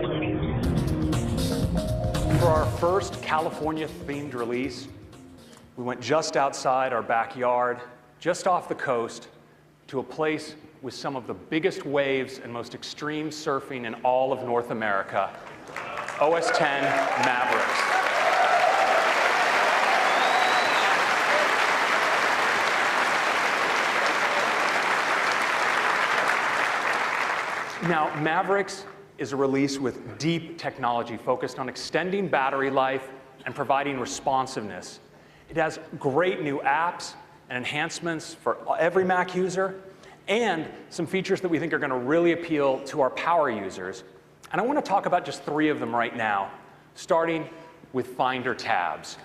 For our first California-themed release, we went just outside our backyard, just off the coast, to a place with some of the biggest waves and most extreme surfing in all of North America, OS X Mavericks. Now, Mavericks is a release with deep technology focused on extending battery life and providing responsiveness. It has great new apps and enhancements for every Mac user, and some features that we think are going to really appeal to our power users. And I want to talk about just 3 of them right now, starting with Finder tabs.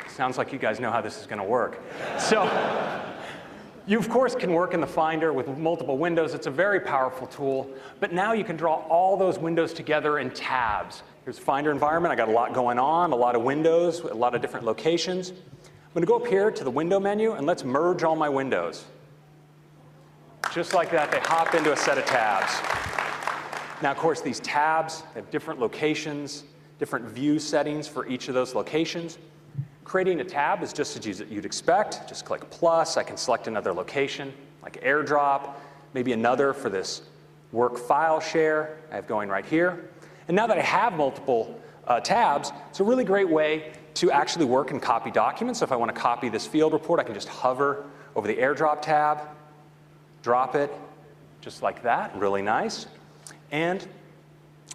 Sounds like you guys know how this is going to work. So, you, of course, can work in the Finder with multiple windows. It's a very powerful tool. But now you can draw all those windows together in tabs. Here's Finder environment. I got a lot going on, a lot of windows, a lot of different locations. I'm going to go up here to the window menu, and let's merge all my windows. Just like that, they hop into a set of tabs. Now, of course, these tabs have different locations, different view settings for each of those locations. Creating a tab is just as you'd expect. Just click plus. I can select another location, like AirDrop, maybe another for this work file share I have going right here. And now that I have multiple tabs, it's a really great way to actually work and copy documents. So if I want to copy this field report, I can just hover over the AirDrop tab, drop it, just like that. Really nice. And,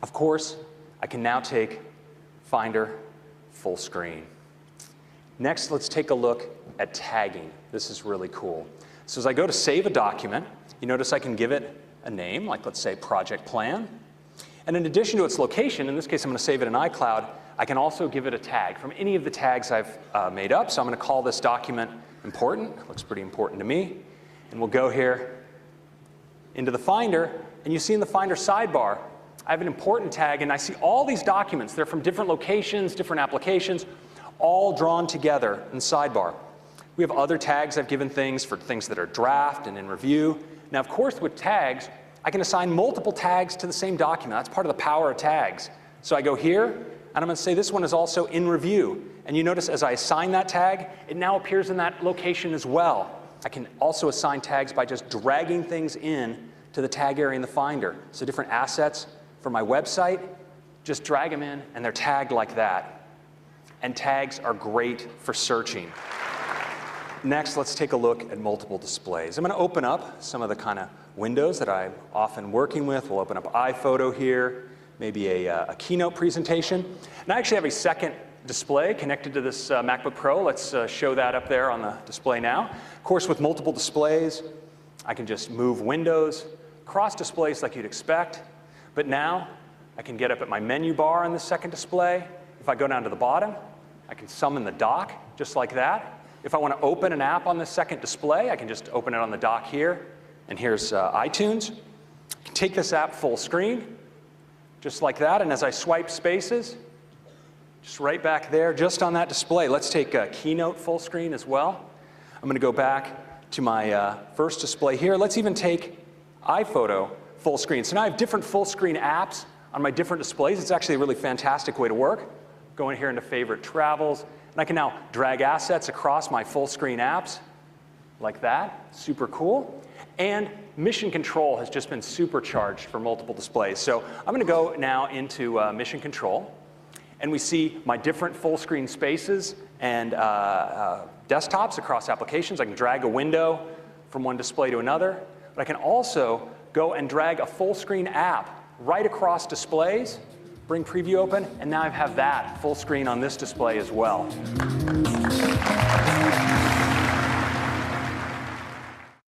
of course, I can now take Finder full screen. Next, let's take a look at tagging. This is really cool. So as I go to save a document, you notice I can give it a name, like let's say Project Plan. And in addition to its location, in this case I'm going to save it in iCloud, I can also give it a tag from any of the tags I've made up. So I'm going to call this document important. It looks pretty important to me. And we'll go here into the Finder, and you see in the Finder sidebar, I have an important tag, and I see all these documents. They're from different locations, different applications, all drawn together in sidebar. We have other tags I've given things for things that are draft and in review. Now, of course, with tags, I can assign multiple tags to the same document. That's part of the power of tags. So I go here, and I'm going to say this one is also in review. And you notice as I assign that tag, it now appears in that location as well. I can also assign tags by just dragging things in to the tag area in the Finder. So different assets for my website, just drag them in, and they're tagged like that. And tags are great for searching. Next, let's take a look at multiple displays. I'm going to open up some of the kind of windows that I'm often working with. We'll open up iPhoto here, maybe a keynote presentation. And I actually have a second display connected to this MacBook Pro. Let's show that up there on the display now. Of course, with multiple displays, I can just move windows, cross displays like you'd expect. But now, I can get up at my menu bar on the second display. If I go down to the bottom, I can summon the dock, just like that. If I want to open an app on the second display, I can just open it on the dock here. And here's iTunes. I can take this app full screen, just like that. And as I swipe spaces, just right back there, just on that display. Let's take Keynote full screen as well. I'm going to go back to my first display here. Let's even take iPhoto full screen. So now I have different full screen apps on my different displays. It's actually a really fantastic way to work. Go in here into Favorite Travels, and I can now drag assets across my full screen apps like that. Super cool. And Mission Control has just been supercharged for multiple displays. So I'm going to go now into Mission Control, and we see my different full screen spaces and desktops across applications. I can drag a window from one display to another, but I can also go and drag a full screen app right across displays, bring preview open, and now I have that full screen on this display as well.